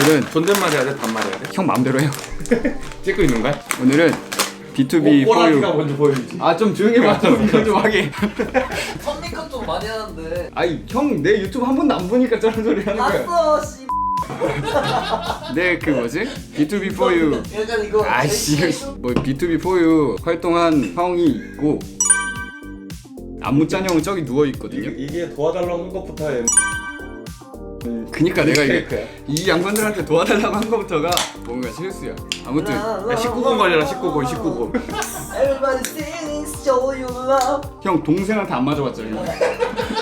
오늘은 존댓말 해야 돼? 반말 해야 돼? 형 마음대로 해요. 찍고 있는 거야? 오늘은 B2B 꼬라지가 4U. 먼저 보여주지. 아 좀 조용히 해봐. 이거 좀 하게. 선미컵 좀 많이 하는데. 아니 형 내 유튜브 한 번도 안 보니까 저런 소리 하는 거야. 봤어 씨. 내 그 뭐지? B2B 4U. 약간 이거 아씨 뭐 B2B 4U 활동한 형이 있고 안무짠 형은 저기 누워 있거든요. 이게 도와달라고 한 것부터 그니까 내가 이게 미스테이크야. 이 양반들한테 도와달라고 한 것부터가 뭔가 실수야. 아무튼 야 19금 걸려라 19금 19금. Everybody sings show you love. 형 동생한테 안 맞아봤잖아.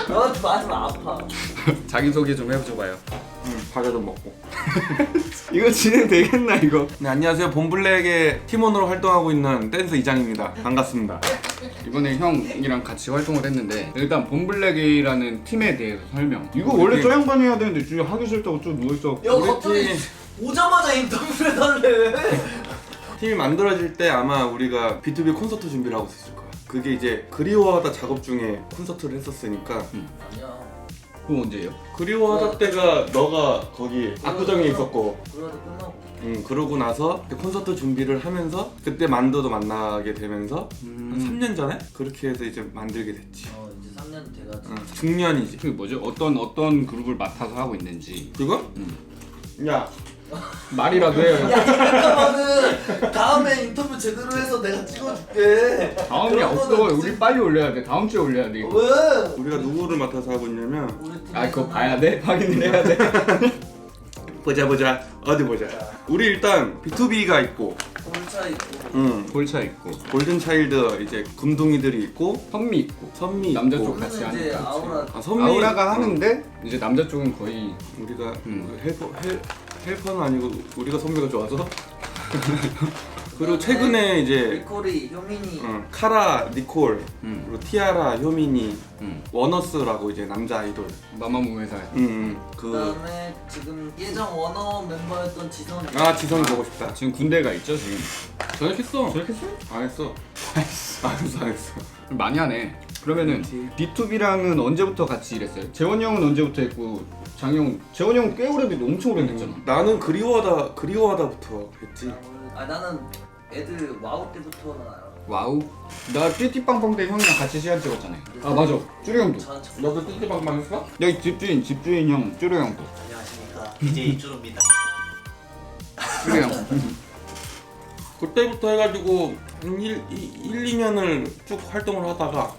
너한테 맞으면 아파. 자기 소개 좀 해줘봐요. 과자 좀 먹고. 이거 진행 되겠나 이거? 네 안녕하세요. 봄블랙의 팀원으로 활동하고 있는 댄스 이장입니다. 반갑습니다. 이번에 형이랑 같이 활동을 했는데 일단 봄블랙이라는 팀에 대해서 설명. 이거 원래 저 양반이 해야 되는데 진짜 하기 싫다고 좀 누워있어. 야 갑자기 오자마자 인터뷰를 해달래. 팀이 만들어질 때 아마 우리가 B2B 콘서트 준비를 하고 있었을 거야. 그게 이제 그리워하다 작업 중에 콘서트를 했었으니까 아니야. 그거 언제예요? 그리워하다 때가 너가 거기 압구정에 있었고 그러다 끝나고. 그러고 나서 콘서트 준비를 하면서 그때 만두도 만나게 되면서 한 3년 전에 그렇게 해서 이제 만들게 됐지. 이제 3년 돼가지고. 중년이지. 그 뭐죠? 어떤 그룹을 맡아서 하고 있는지 그거? 야 말이라도 해요. 야 잠깐만은 다음에 인터뷰 제대로 해서 내가 찍어줄게. 다음이 그런 없어. 거는 우리 빨리 올려야 돼. 다음 주에 올려야 돼. 이거. 왜? 우리가 누구를 맡아서 하고 있냐면 우리 팀. 아 그거 봐야 돼? 확인을 해야 돼. 보자 어디 보자. 우리 일단 B2B가 있고 골차 있고. 골차 있고 골든차일드 이제 금둥이들이 있고 선미 있고 선미 남자 있고. 쪽 같이 이제 하니까. 아우라. 아, 선미 아우라가 하는데 이제 남자 쪽은 거의 우리가 헬퍼는 아니고 우리가 선미가 좋아서 그리고 최근에 이제 리코리, 효민이. 카라, 니콜, 그리고 티아라, 효민이, 워너스라고 이제 남자 아이돌. 마마무 회사. 그 그다음에 지금 예전 원어 멤버였던 지선. 아 지성이 보고 싶다. 지금 군대가 있죠 지금. 전역했어. 저렇게 했어요? 안 했어. 안 했어. 많이 하네. 그러면은 B2B랑은 언제부터 같이 일했어요? 재원이 형은 언제부터 했고 장형 재원이 형은 꽤 오래됐는데 엄청 오래됐잖아. 나는 그리워하다부터 했지. 아 나는 애들 와우 때부터는 알아. 와우. 나 띠띠빵빵 때 형이랑 같이 시간 찍었잖아요. 아 맞아. 쭈루 형도. 너도 띠띠빵빵 했어? 여기 집주인 형 쭈루 형도. 안녕하십니까. DJ 쭈루입니다. 쭈루 형. 그때부터 해가지고 한 1, 2년을 쭉 활동을 하다가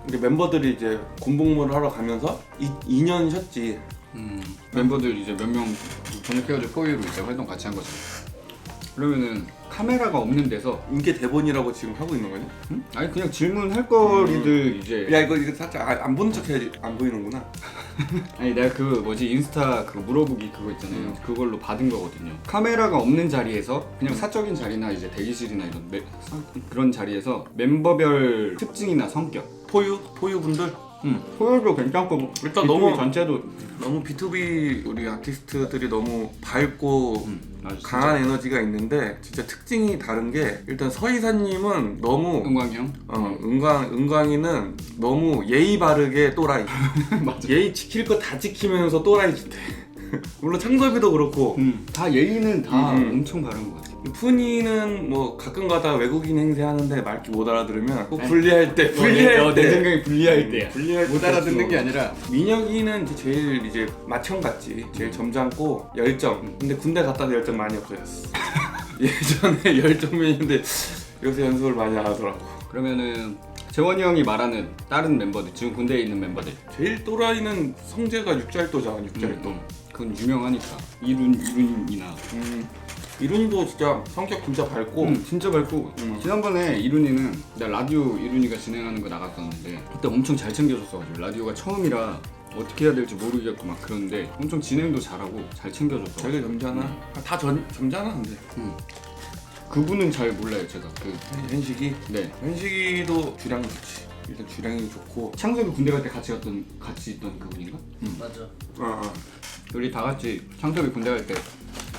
이제 멤버들이 이제 군복무를 하러 가면서 2년 쉬었지. 멤버들 이제 몇 명 전역해가지고 포유로 이제 활동 같이 한 거죠. 그러면은 카메라가 없는 데서 이게 대본이라고 지금 하고 있는 거냐? 아니 그냥 질문할 거리들 이제 야 이거 살짝 안 보는 척 해야지. 안 보이는구나. 아니 내가 그 뭐지 인스타 그 물어보기 그거 있잖아요. 그걸로 받은 거거든요. 카메라가 없는 자리에서 그냥 사적인 자리나 이제 대기실이나 이런 그런 자리에서 멤버별 특징이나 성격 포유분들 포유도 괜찮고 일단 B2B 너무 전체도 너무 B2B 우리 아티스트들이 너무 밝고 아주 진짜. 강한 에너지가 있는데 진짜 특징이 다른 게 일단 서이사님은 너무 은광이 형? 은광이는 너무 예의 바르게 또라이. 맞아. 예의 지킬 거 다 지키면서 또라이 짓해. 물론 창섭이도 그렇고 다 예의는 다 음. 엄청 바른 것 같아. 푸니는 뭐 가끔가다 외국인 행세하는데 말귀 못 알아들으면 꼭 불리할 때 내 생각에 불리할 때야. 불리할 못 때 알아듣는 좀. 게 아니라 민혁이는 제일 이제 맏형 같지. 제일 점잖고 열정. 근데 군대 갔다 와서 열정 많이 없어졌어. 예전에 열정맨인데 요새 연습을 많이 안 하더라고. 그러면은 재원이 형이 말하는 다른 멤버들 지금 군대에 있는 멤버들 제일 또라이는 성재가 육잘도잖아. 육잘도. 그건 유명하니까 이룬이나 이룬이도 진짜 성격 진짜 밝고 진짜 밝고 지난번에 이룬이는 나 라디오 이룬이가 진행하는 거 나갔었는데 그때 엄청 잘 챙겨줬어가지고 라디오가 처음이라 어떻게 해야 될지 모르겠고 막 그런데 엄청 진행도 잘하고 잘 챙겨줬어. 되게 점잖아. 다 점잖아 근데. 그분은 잘 몰라요 제가 현식이. 네. 현식이도 주량 좋지. 일단 주량이 좋고. 창섭이 군대 갈 때 같이 있던 그분인가? 맞아. 어. 우리 다 같이 창섭이 군대 갈 때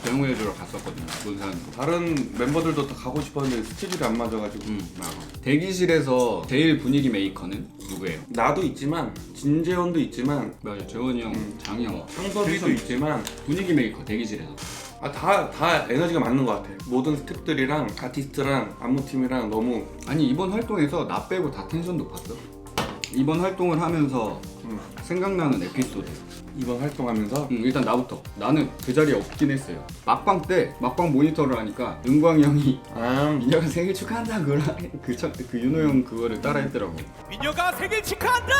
배웅해주러 갔었거든요. 논산으로. 다른 멤버들도 다 가고 싶었는데 스케줄이 안 맞아가지고. 맞아. 대기실에서 제일 분위기 메이커는 누구예요? 나도 있지만 진재원도 있지만 맞아. 재원이 형, 장이 형. 상섭이도 있지만 분위기 메이커 대기실에서. 다 에너지가 맞는 것 같아. 모든 스태프들이랑 아티스트랑 안무팀이랑 너무 아니 이번 활동에서 나 빼고 다 텐션 높았어. 이번 활동을 하면서 생각나는 에피소드. 이번 활동하면서 일단 나부터. 나는 그 자리에 없긴 했어요. 막방 때 막방 모니터를 하니까 은광이 형이 민혁아 생일 축하한다 그 윤호 형 그거를 따라했더라고. 민혁아 생일 축하한다!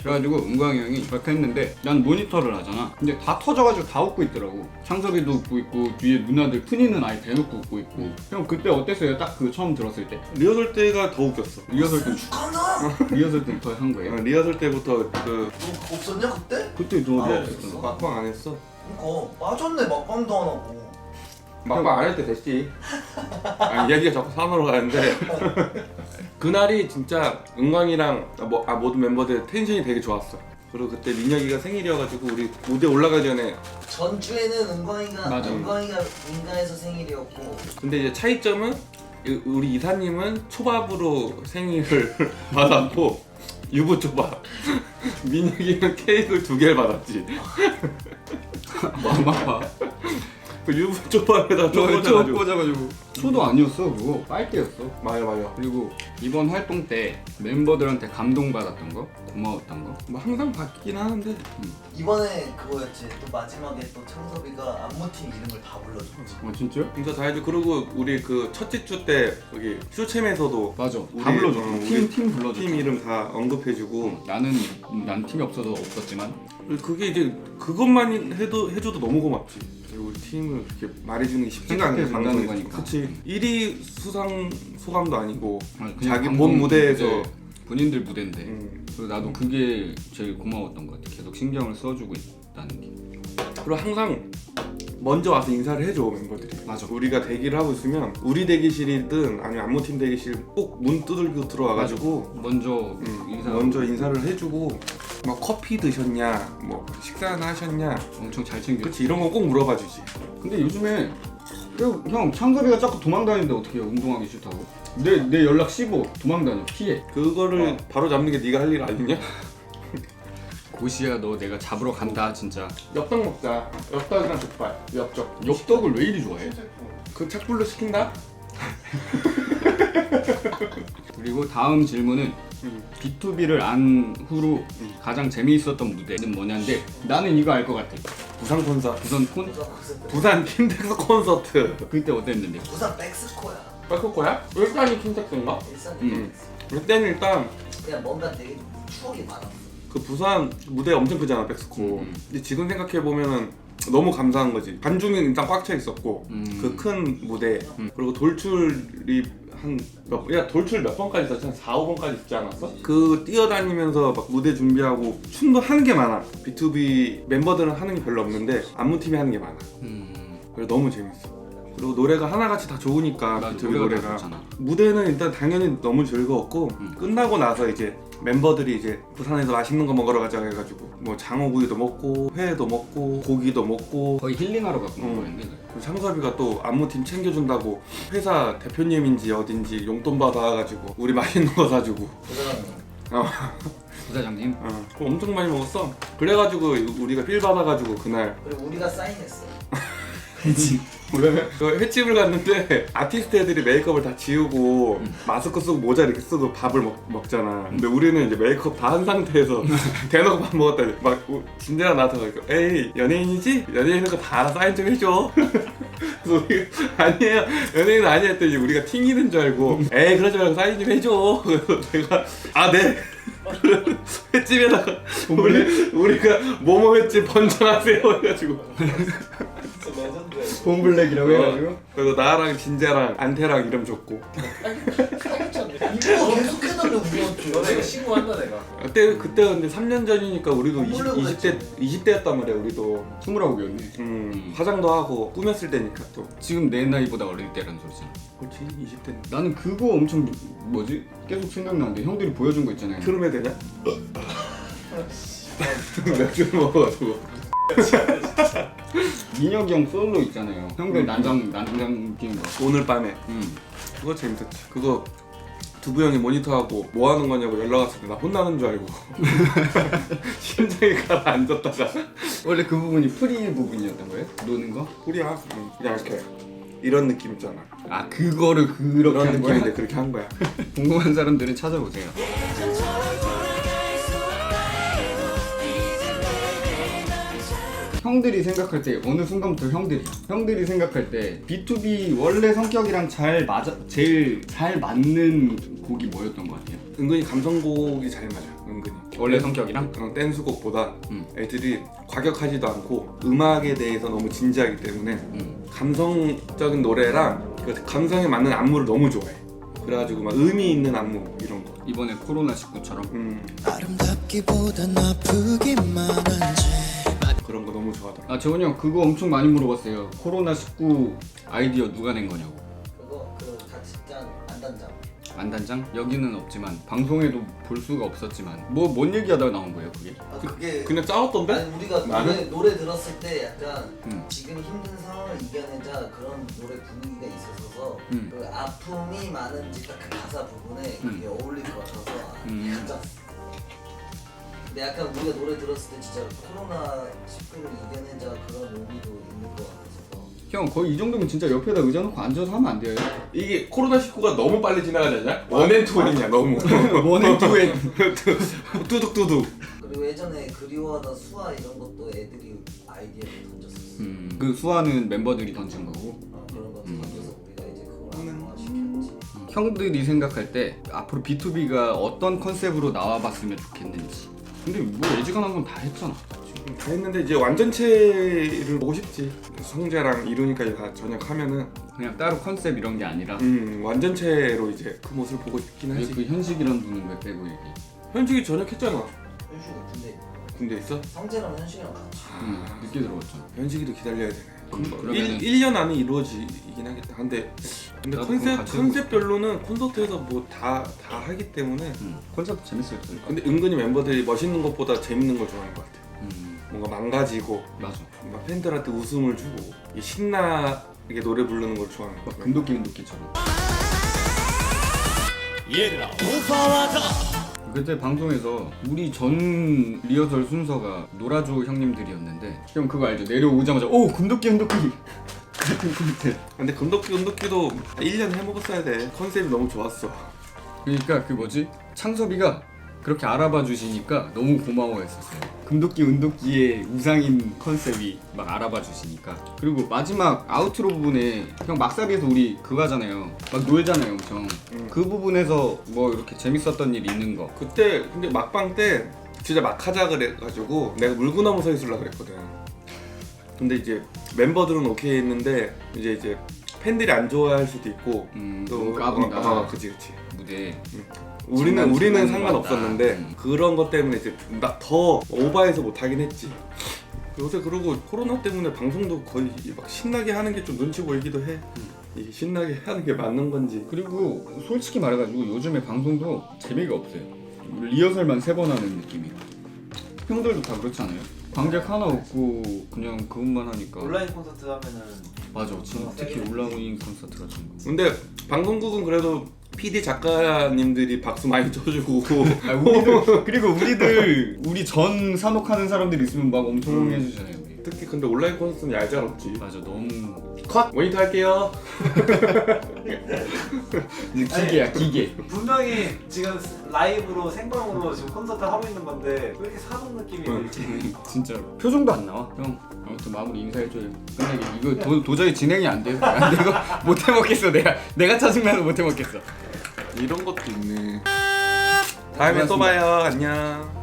그래가지고 은광이 형이 그렇게 했는데 난 모니터를 하잖아. 근데 다 터져가지고 다 웃고 있더라고. 창섭이도 웃고 있고 뒤에 누나들 푼이는 아예 대놓고 웃고 있고. 형 그때 어땠어요? 딱 그 처음 들었을 때? 리허설 때가 더 웃겼어. 리허설 때 축하한다. 리허설 때 더 한 거예요? 리허설 때부터 그 너 없었냐 그때? 그때 너 아, 없었어. 막방 안 했어. 그니까 빠졌네 막방도 안 하고. 막방 안 할 때 됐지. 이야기가 자꾸 산으로 가는데 그날이 진짜 은광이랑 모든 멤버들 텐션이 되게 좋았어. 그리고 그때 민혁이가 생일이어가지고 우리 무대 올라가기 전에 전주에는 은광이가 맞아. 인가에서 생일이었고. 근데 이제 차이점은 우리 이사님은 초밥으로 생일을 받았고 유부초밥 민혁이는 케이크를 2개를 받았지. 마음 아파. 그 유부초밥에다 초 꽂아가지고 꽂아가지고 초도 아니었어 그거 빨대였어. 맞아. 그리고 이번 활동 때 멤버들한테 감동받았던 거, 고마웠던 거. 뭐 항상 바뀌긴 하는데 이번에 그거였지. 또 마지막에 또 창섭이가 안무팀 이름을 다 불러줬지. 진짜요? 진짜 다 해줘. 그리고 우리 그 첫째 주 때 여기 슈챔에서도 맞아. 우리, 다 불러줬어. 우리 팀 불러줬어. 팀 이름 다 언급해주고 난 팀이 없어서 없었지만 그게 이제 그것만 해줘도 너무 고맙지. 그리고 우리 팀을 그렇게 말해주는 게 쉽지가 않게 생각해 준다는 거니까. 그치. 1위 수상 소감도 아니고 그냥 자기 방송 본 무대에서 무대, 본인들 무대인데 그리고 나도 음. 그게 제일 고마웠던 것 같아. 계속 신경을 써주고 있다는 게. 그리고 항상 먼저 와서 인사를 해줘 멤버들이. 맞아. 우리가 대기를 하고 있으면 우리 대기실이든 아니면 안무팀 대기실 꼭 문 두들겨 들어와가지고 먼저 먼저 인사를 해주고 뭐 커피 드셨냐 뭐 식사나 하셨냐 엄청 잘 챙겨. 그치 이런 거 꼭 물어봐주지. 근데 요즘에 형 창섭이가 자꾸 도망다니는데 어떻게 해요? 운동하기 싫다고? 내 연락 씹어 도망다녀 피해. 그거를 바로 잡는 게 네가 할 일 아니냐? 고시야 너 내가 잡으러 간다 진짜. 엽떡 먹자. 엽떡이랑 족발. 엽떡. 엽떡을 왜 이리 좋아해? 그 착불로 시킨다? 그리고 다음 질문은 B2B를 안 후로 가장 재미있었던 무대는 뭐냐인데 나는 이거 알 것 같아. 부산 콘서트. 부산 콘? 부산 킨텍스 콘서트. 그때 어땠는데? 부산 백스코야. 백호코야? 일단이 킨텍스인가? 일산이 그때는 일단 그냥 뭔가 되게 추억이 많아. 그 부산 무대 엄청 크잖아 백스코. 근데 지금 생각해 보면은 너무 감사한 거지. 관중이 일단 꽉 차 있었고 그 큰 무대 그리고 돌출이 돌출 몇 번까지 있었지? 한 4, 5번까지 있지 않았어? 그 뛰어다니면서 막 무대 준비하고 춤도 하는 게 많아. B2B 멤버들은 하는 게 별로 없는데 안무팀이 하는 게 많아. 그래서 너무 재밌어. 그리고 노래가 하나같이 다 좋으니까 B2B 노래가. 무대는 일단 당연히 너무 즐거웠고 끝나고 나서 이제 멤버들이 이제 부산에서 맛있는 거 먹으러 가자 해가지고 뭐 장어구이도 먹고 회도 먹고 고기도 먹고 거의 힐링하러 갔던 거였는데. 그리고 창섭이가 또 안무팀 챙겨준다고 회사 대표님인지 어딘지 용돈 받아가지고 우리 맛있는 거 사주고 부사장님. 그거 엄청 많이 먹었어. 그래가지고 우리가 필 받아가지고 그날 그리고 우리가 사인했어. 그 횟집을 갔는데 아티스트 애들이 메이크업을 다 지우고 마스크 쓰고 모자 이렇게 쓰고 밥을 먹잖아. 근데 우리는 이제 메이크업 다 한 상태에서 대놓고 밥 먹었다. 막 진재랑 나한테 막 에이 연예인이지? 연예인인 거 다 알아 사인 좀 해줘. 그래서 우리가 아니에요 연예인은 아니야 했더니 우리가 튕기는 줄 알고 에이 그러지 말고 사인 좀 해줘. 그래서 내가 네. 횟집에다가 우리가 뭐뭐 횟집 번창하세요 해가지고 봄블랙이라고 해가지고. 그래서 나랑 진재랑 안태랑 이름 줬고 이거 계속 해달래 우리한테. 너네 신고한다 내가. 그때 근데 3년 전이니까 우리도 20대였단 말이야 우리도. 29이었네. 화장도 하고 꾸몄을 때니까 또 지금 내 나이보다 어릴 때라는 소리지. 그렇지 20대 나는 그거 엄청 계속 생각나는데 형들이 보여준 거 있잖아요. 트름에 되냐? 맥주 먹어가지고. 민혁이 형 솔로 있잖아요. 형들 난장 끼는 거. 오늘 밤에 그거 재밌었지. 그거 두부 형이 모니터하고 뭐 하는 거냐고 연락 왔을 때 나 혼나는 줄 알고 심장이 가라앉았다가 원래 그 부분이 프리 부분이었던 거예요? 노는 거? 우리야 그냥 이렇게 이런 느낌 있잖아. 아 그거를 그렇게 그런 한 거야? 느낌인데 그렇게 한 거야. 궁금한 사람들은 찾아보세요. 형들이 생각할 때 어느 순간부터 형들이 생각할 때 B2B 원래 성격이랑 제일 잘 맞는 곡이 뭐였던 것 같아요? 은근히 감성곡이 잘 맞아. 은근히 원래 성격이랑? 그런 댄스곡보다 애들이 과격하지도 않고 음악에 대해서 너무 진지하기 때문에 감성적인 노래랑 그 감성에 맞는 안무를 너무 좋아해. 그래가지고 막 의미 있는 안무 이런 거. 이번에 코로나19처럼 아름답기보단 아프기만 한지 그런 거 너무 좋아하더라. 아 재원이 형 그거 엄청 많이 물어봤어요. 코로나19 아이디어 누가 낸 거냐고. 그거 그 같이 짠 안단장. 안단장? 여기는 없지만 방송에도 볼 수가 없었지만 뭔 얘기하다가 나온 거예요 그게? 아 그게 그냥 싸웠던데? 아니 우리가 나는? 노래 들었을 때 약간 음. 지금 힘든 상황을 이겨내자 그런 노래 분위기가 있었어서 그 아픔이 많은지 딱 그 가사 부분에 그게 어울릴 것 같아서 가장 근데 약간 우리가 노래 들었을 때 진짜 코로나19를 이겨내자 그런 의미도 있는 것 같아서 형 거의 이 정도면 진짜 옆에다 의자 놓고 앉아서 하면 안 돼요? 이게 코로나19가 너무 빨리 지나가지 않냐? 원앤투원이냐 너무. 원앤투엔 뚜둑뚜둑. 그리고 예전에 그리워하다 수아 이런 것도 애들이 아이디어를 던졌었어 그 수아는 멤버들이 던진 거고 그런 거 던져서 우리가 이제 그걸 안무화시켰지 형들이 생각할 때 앞으로 B2B가 어떤 컨셉으로 나와봤으면 좋겠는지. 근데 뭐 예지간한 건 다 했잖아. 다 했는데 이제 완전체를 보고 싶지. 성재랑 이루니까지 다 전역하면은 그냥 따로 컨셉 이런 게 아니라 완전체로 이제 그 모습을 보고 싶긴 왜 하지. 그 현식이란 분은 왜 빼고 얘기? 현식이 전역했잖아. 현식이 근데 군대 있어? 성재랑 현식이랑 같이 늦게 들어왔잖아. 현식이도 기다려야 되네. 그러면은- 1년 안에 이루어지긴 하겠다. 근데 나도 그럼 같이 컨셉별로는 콘서트에서 뭐 다 하기 때문에 콘서트 재밌을 텐데. 근데 은근히 멤버들이 멋있는 것보다 재밌는 걸 좋아하는 것 같아. 뭔가 망가지고 맞아. 막 팬들한테 웃음을 주고 이 신나게 노래 부르는 걸 좋아하는 것 막 같아. 금도끼처럼. 얘들아 오빠와다. 그때 방송에서 우리 전 리허설 순서가 노라조 형님들이었는데 형 그거 알죠? 내려오자마자 오 금도끼 같은 콘텐츠. 근데 금도끼도 1년 해먹었어야 돼. 컨셉이 너무 좋았어. 그러니까 그 뭐지? 창섭이가 그렇게 알아봐 주시니까 너무 고마워했었어요. 금도끼의 우상인 컨셉이 막 알아봐 주시니까. 그리고 마지막 아우트로 부분에 형 막사비에서 우리 그거 하잖아요. 막 놀잖아요 엄청. 그 부분에서 뭐 이렇게 재밌었던 일 있는 거. 그때 근데 막방 때 진짜 막 하자 그래가지고 내가 물구나무 서 있으려고 그랬거든. 근데 이제 멤버들은 오케이 했는데 이제 팬들이 안 좋아할 수도 있고 너무 까분다. 그치 무대. 우리는 상관없었는데 그런 것 때문에 이제 더 오버해서 못하긴 했지. 요새 그러고 코로나 때문에 방송도 거의 막 신나게 하는 게 좀 눈치 보이기도 해. 이게 신나게 하는 게 맞는 건지. 그리고 솔직히 말해가지고 요즘에 방송도 재미가 없어요. 리허설만 3번 하는 느낌이야. 형들도 다 그렇지 않아요? 관객 하나 없고 그냥 그것만 하니까. 온라인 콘서트 하면은 맞아. 지금 특히 온라인 콘서트 같은 거. 근데 방송국은 그래도 PD 작가님들이 박수 많이 쳐주고 그리고 우리 전 산옥하는 사람들 있으면 막 엄청 해주잖아요. 우리. 특히 근데 온라인 콘서트는 얄짤없지. 맞아 너무 컷! 모니터 할게요. 이제 기계. 분명히 지금 라이브로 생방으로 지금 콘서트 하고 있는 건데 왜 이렇게 사돈 느낌이 들지? 진짜 표정도 안 나와. 형 아무튼 마무리 인사해줘요. 끝내기 이거 도저히 진행이 안 돼. 이거 못 해먹겠어. 내가 짜증나서 못 해먹겠어. 이런 것도 있네. 다음에 또 봐요. 안녕.